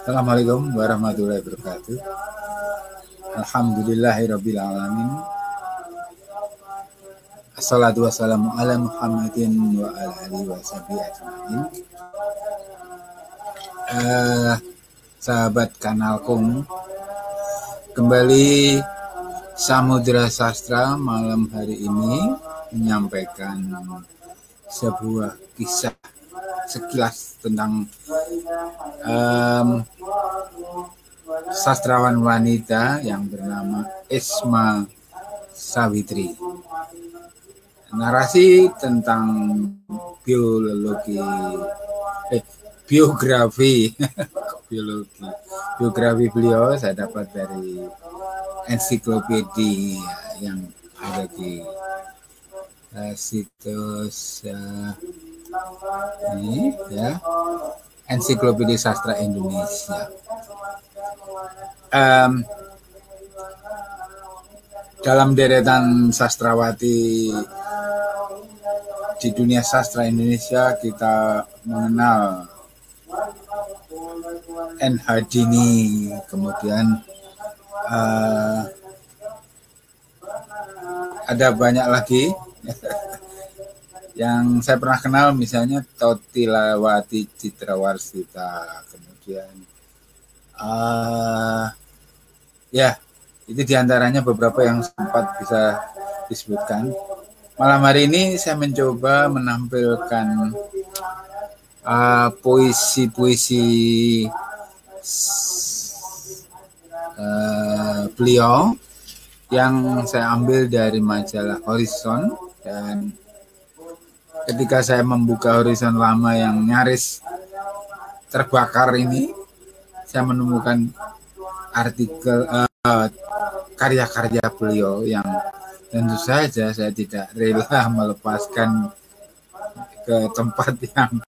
Assalamualaikum warahmatullahi wabarakatuh. Alhamdulillahirabbil alamin. Assalatu wassalamu ala Muhammadin wa ala alihi washabihi ajmain. Sahabat kanalku, kembali Samudra Sastra malam hari ini menyampaikan sebuah kisah sekilas tentang sastrawan wanita yang bernama Isma Savitri. Narasi tentang biografi beliau saya dapat dari ensiklopedia yang ada di situs ini ya, Ensiklopedia Sastra Indonesia. Dalam deretan sastrawati di dunia sastra Indonesia, kita mengenal N. Hadini, kemudian ada banyak lagi yang saya pernah kenal, misalnya Totilawati Citrawarsita, kemudian ya itu diantaranya beberapa yang sempat bisa disebutkan. Malam hari ini saya mencoba menampilkan puisi-puisi beliau yang saya ambil dari majalah Horizon, dan ketika saya membuka Horizon lama yang nyaris terbakar ini, saya menemukan artikel karya-karya beliau yang tentu saja saya tidak rela melepaskan ke tempat yang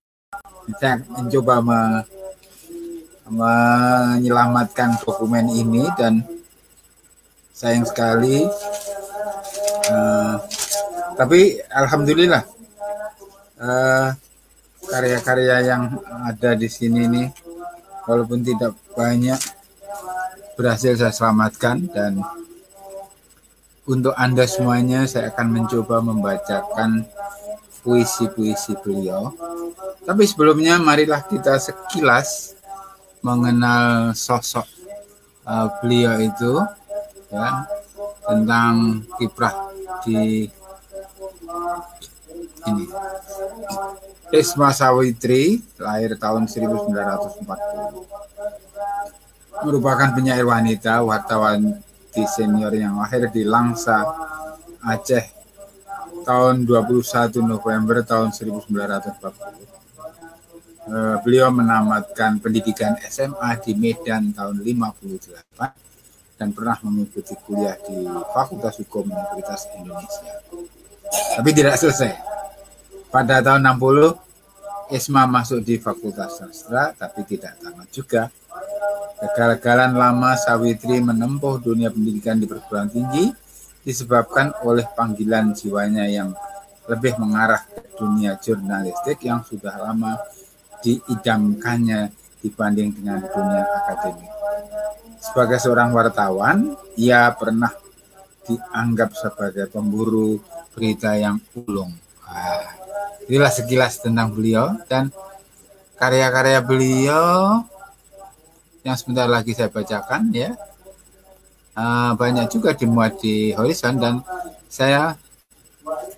saya mencoba menyelamatkan dokumen ini, dan sayang sekali tapi alhamdulillah karya-karya yang ada di sini nih, walaupun tidak banyak, berhasil saya selamatkan, dan untuk Anda semuanya saya akan mencoba membacakan puisi-puisi beliau. Tapi sebelumnya marilah kita sekilas mengenal sosok beliau itu, ya, tentang kiprah di ini. Isma Savitri lahir tahun 1940. Merupakan penyair wanita, wartawan di senior yang lahir di Langsa, Aceh tahun 21 November tahun 1940. Beliau menamatkan pendidikan SMA di Medan tahun 58 dan pernah mengikuti kuliah di Fakultas Hukum Universitas Indonesia. Tapi tidak selesai. Pada tahun 60, Isma masuk di Fakultas Sastra, tapi tidak tamat juga. Kegagalan lama Savitri menempuh dunia pendidikan di perguruan tinggi disebabkan oleh panggilan jiwanya yang lebih mengarah ke dunia jurnalistik yang sudah lama diidamkannya dibanding dengan dunia akademik. Sebagai seorang wartawan, ia pernah dianggap sebagai pemburu berita yang ulung. Inilah sekilas tentang beliau, dan karya-karya beliau yang sebentar lagi saya bacakan, ya, banyak juga dimuat di Horizon, dan saya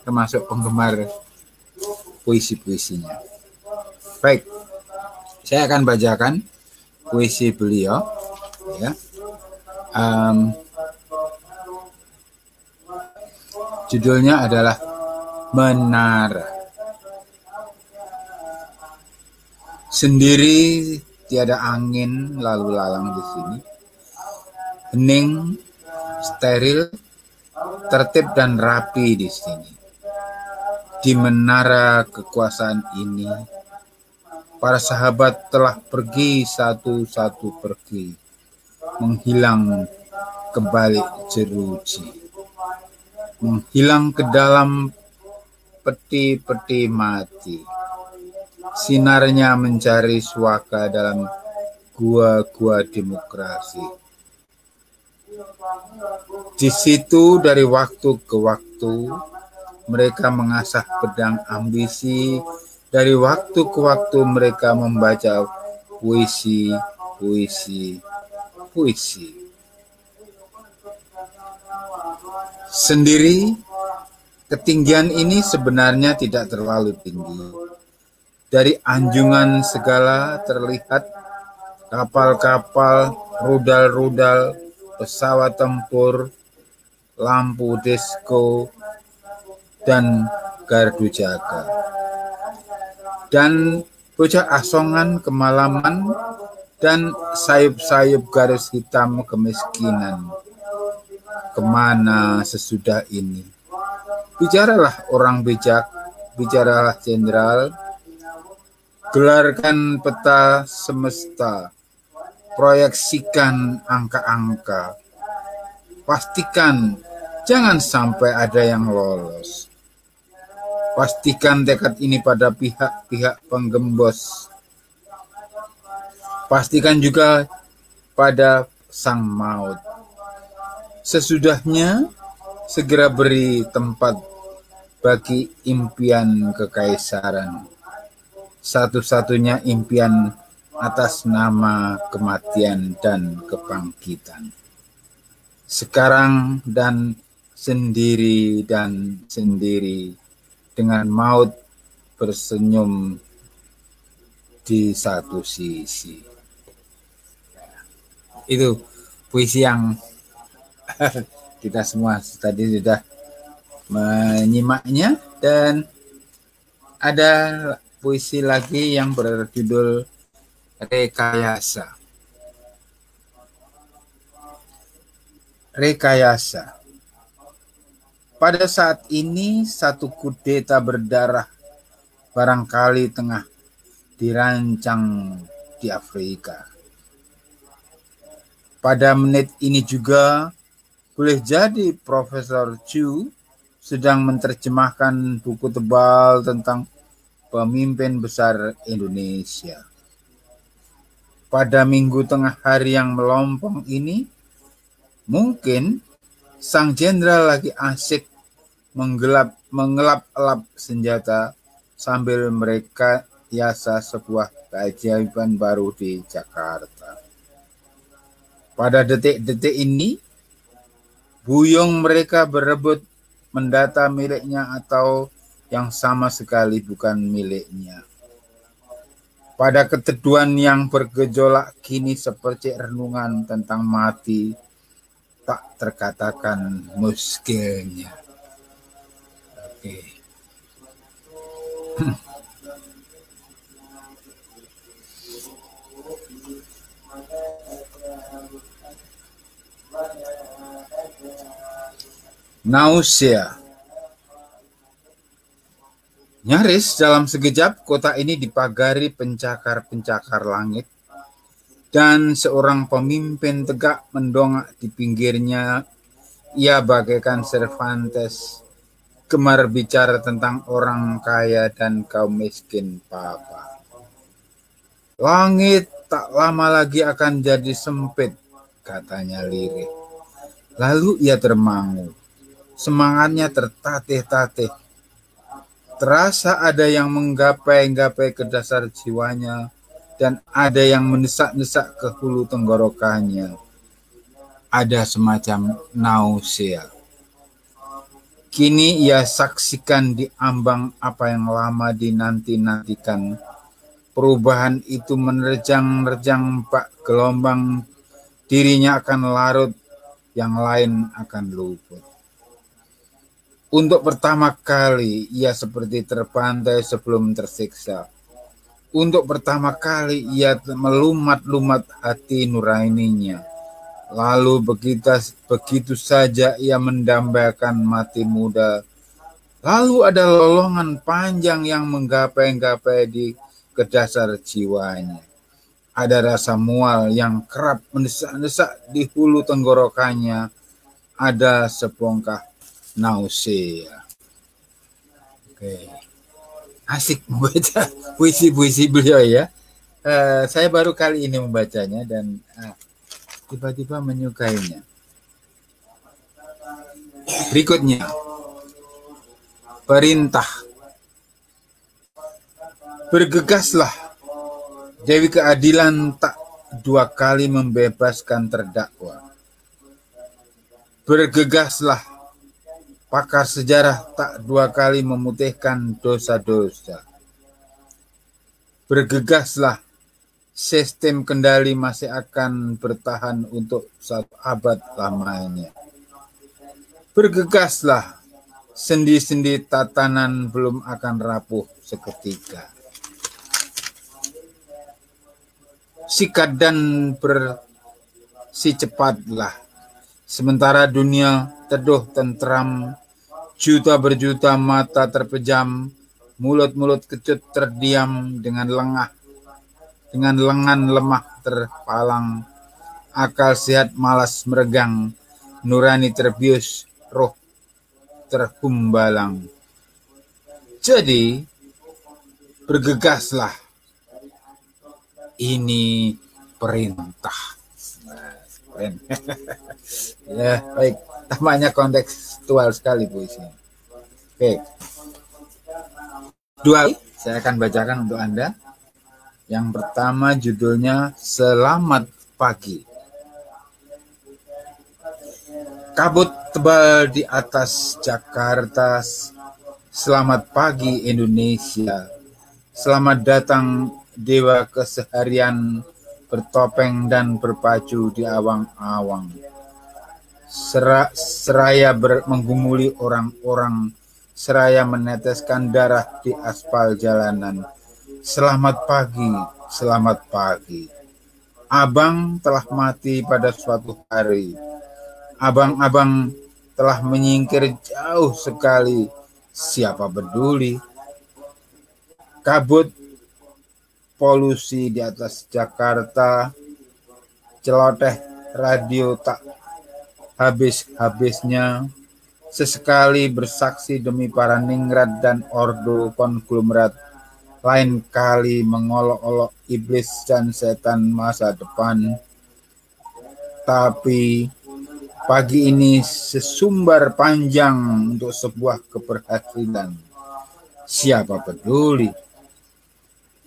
termasuk penggemar puisi-puisinya. Baik, saya akan bacakan puisi beliau, ya. Judulnya adalah Menara. Sendiri tiada angin lalu lalang di sini. Hening, steril, tertib dan rapi di sini. Di menara kekuasaan ini, para sahabat telah pergi satu-satu pergi, menghilang ke balik jeruji, menghilang ke dalam peti-peti mati. Sinarnya mencari suaka dalam gua-gua demokrasi. Di situ dari waktu ke waktu mereka mengasah pedang ambisi. Dari waktu ke waktu mereka membaca puisi. Sendiri, ketinggian ini sebenarnya tidak terlalu tinggi. Dari anjungan segala terlihat kapal-kapal, rudal-rudal, pesawat tempur, lampu disko, dan gardu jaga. Dan bocah asongan kemalaman dan sayup-sayup garis hitam kemiskinan. Kemana sesudah ini? Bicaralah orang bijak, bicaralah jenderal, gelarkan peta semesta, proyeksikan angka-angka, pastikan jangan sampai ada yang lolos. Pastikan tekad ini pada pihak-pihak penggembos. Pastikan juga pada sang maut. Sesudahnya, segera beri tempat bagi impian kekaisaran. Satu-satunya impian atas nama kematian dan kebangkitan. Sekarang dan sendiri dengan maut bersenyum di satu sisi. Itu puisi yang kita semua tadi sudah menyimaknya, dan ada puisi lagi yang berjudul Rekayasa. Rekayasa. Pada saat ini satu kudeta berdarah barangkali tengah dirancang di Afrika. Pada menit ini juga boleh jadi Profesor Chu sedang menerjemahkan buku tebal tentang pemimpin besar Indonesia. Pada minggu tengah hari yang melompong ini, mungkin sang jenderal lagi asik mengelap-elap senjata sambil merekayasa sebuah keajaiban baru di Jakarta. Pada detik-detik ini, buyung mereka berebut mendata miliknya atau yang sama sekali bukan miliknya. Pada keteduhan yang bergejolak kini seperti renungan tentang mati, tak terkatakan muskilnya. Oke. Nausea. Nyaris dalam sekejap kota ini dipagari pencakar-pencakar langit, dan seorang pemimpin tegak mendongak di pinggirnya. Ia bagaikan Cervantes, gemar bicara tentang orang kaya dan kaum miskin papa. Langit tak lama lagi akan jadi sempit, katanya lirih. Lalu ia termangu. Semangatnya tertatih-tatih. Terasa ada yang menggapai-gapai ke dasar jiwanya, dan ada yang mendesak-desak ke hulu tenggorokannya. Ada semacam nausea. Kini ia saksikan di ambang apa yang lama dinanti-nantikan. Perubahan itu menerjang-nerjang bak gelombang. Dirinya akan larut, yang lain akan luput. Untuk pertama kali ia seperti terbantai sebelum tersiksa. Untuk pertama kali ia melumat-lumat hati nuraninya. Lalu begitu saja ia mendambakan mati muda. Lalu ada lolongan panjang yang menggapai-gapai di ke dasar jiwanya. Ada rasa mual yang kerap mendesak-desak di hulu tenggorokannya. Ada sebongkah nausea. Oke. Asik membaca puisi-puisi beliau ya. Saya baru kali ini membacanya dan tiba-tiba menyukainya. Berikutnya, perintah. Bergegaslah, Dewi Keadilan tak 2 kali membebaskan terdakwa. Bergegaslah, pakar sejarah tak 2 kali memutihkan dosa-dosa. Bergegaslah, sistem kendali masih akan bertahan untuk 1 abad lamanya. Bergegaslah, sendi-sendi tatanan belum akan rapuh seketika. Sikat dan bersicepatlah, sementara dunia teduh tentram, juta berjuta mata terpejam, mulut-mulut kecut terdiam dengan lengan lemah terpalang, akal sehat malas meregang, nurani terbius, roh terhumbalang. Jadi, bergegaslah, ini perintah. Keren. Ya, baik. Tampaknya kontekstual sekali puisi. Oke. 2 saya akan bacakan untuk Anda. Yang pertama judulnya Selamat Pagi. Kabut tebal di atas Jakarta. Selamat pagi Indonesia. Selamat datang dewa keseharian bertopeng dan berpacu di awang-awang. Seraya menggumuli orang-orang, seraya meneteskan darah di aspal jalanan. Selamat pagi, selamat pagi. Abang telah mati pada suatu hari. Abang-abang telah menyingkir jauh sekali. Siapa peduli? Kabut polusi di atas Jakarta, celoteh radio tak habis-habisnya, sesekali bersaksi demi para ningrat dan ordo konglomerat, lain kali mengolok-olok iblis dan setan masa depan. Tapi pagi ini sesumbar panjang untuk sebuah keberhasilan. Siapa peduli?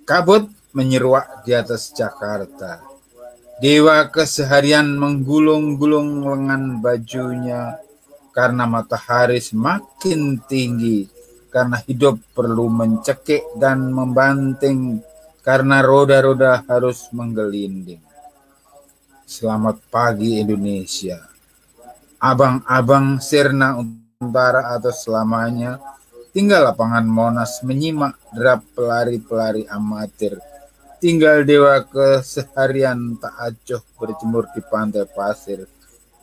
Kabut menyeruak di atas Jakarta. Dewa keseharian menggulung-gulung lengan bajunya karena matahari semakin tinggi, karena hidup perlu mencekik dan membanting, karena roda-roda harus menggelinding. Selamat pagi Indonesia. Abang-abang sirna utara atau selamanya, tinggal lapangan Monas menyimak derap pelari-pelari amatir. Tinggal dewa keseharian tak acuh berjemur di pantai pasir.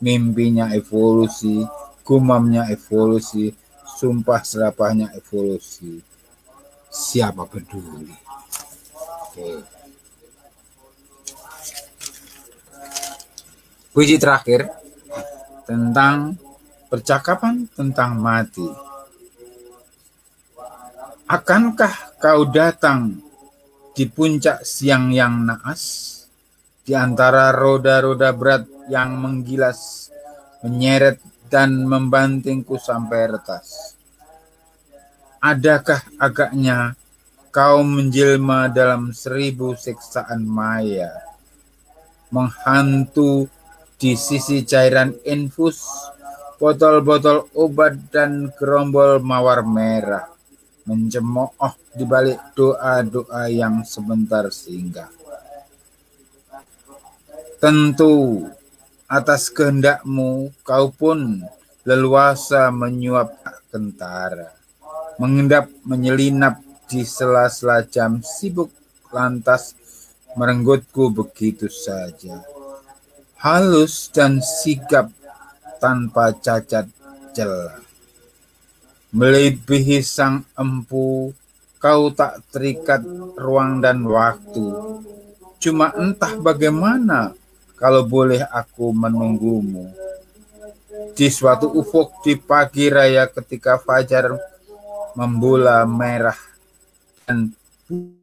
Mimpinya evolusi, gumamnya evolusi, sumpah serapahnya evolusi. Siapa peduli? Oke. Puisi terakhir tentang percakapan tentang mati. Akankah kau datang di puncak siang yang naas, di antara roda-roda berat yang menggilas, menyeret dan membantingku sampai retas? Adakah agaknya kau menjelma dalam 1000 siksaan maya, menghantu di sisi cairan infus, botol-botol obat dan gerombol mawar merah, mencemooh di balik doa-doa yang sebentar singgah. Tentu atas kehendakmu kau pun leluasa menyuap kentara, mengendap menyelinap di sela-sela jam sibuk, lantas merenggutku begitu saja, halus dan sigap tanpa cacat celah. Melebihi sang empu, kau tak terikat ruang dan waktu. Cuma entah bagaimana kalau boleh aku menunggumu. Di suatu ufuk di pagi raya ketika fajar membola merah, dan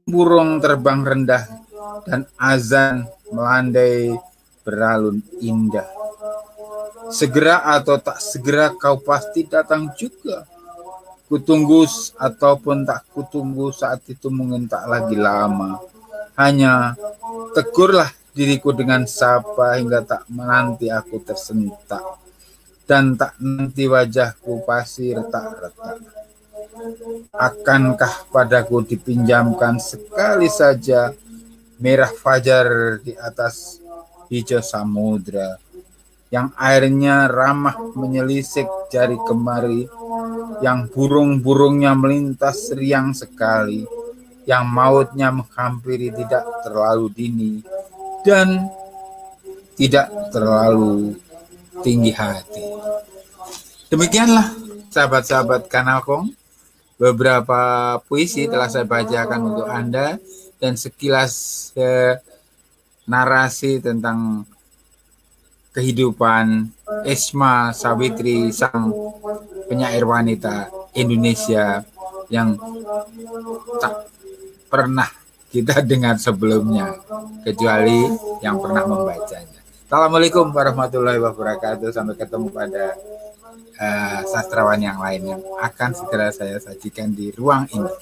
burung terbang rendah, dan azan melandai beralun indah. Segera atau tak segera kau pasti datang juga. Kutunggu ataupun tak kutunggu, saat itu mungkin tak lagi lama. Hanya tegurlah diriku dengan sapa, hingga tak menanti aku tersentak, dan tak nanti wajahku pasti retak-retak. Akankah padaku dipinjamkan sekali saja merah fajar di atas hijau samudra, yang airnya ramah menyelisik jari kemari, yang burung-burungnya melintas riang sekali, yang mautnya menghampiri tidak terlalu dini dan tidak terlalu tinggi hati. Demikianlah sahabat-sahabat Kanal Kong, beberapa puisi telah saya bacakan untuk Anda, dan sekilas narasi tentang kehidupan Esma Sawitri, sang penyair wanita Indonesia yang tak pernah kita dengar sebelumnya, kecuali yang pernah membacanya. Assalamualaikum warahmatullahi wabarakatuh. Sampai ketemu pada sastrawan yang lain yang akan segera saya sajikan di ruang ini.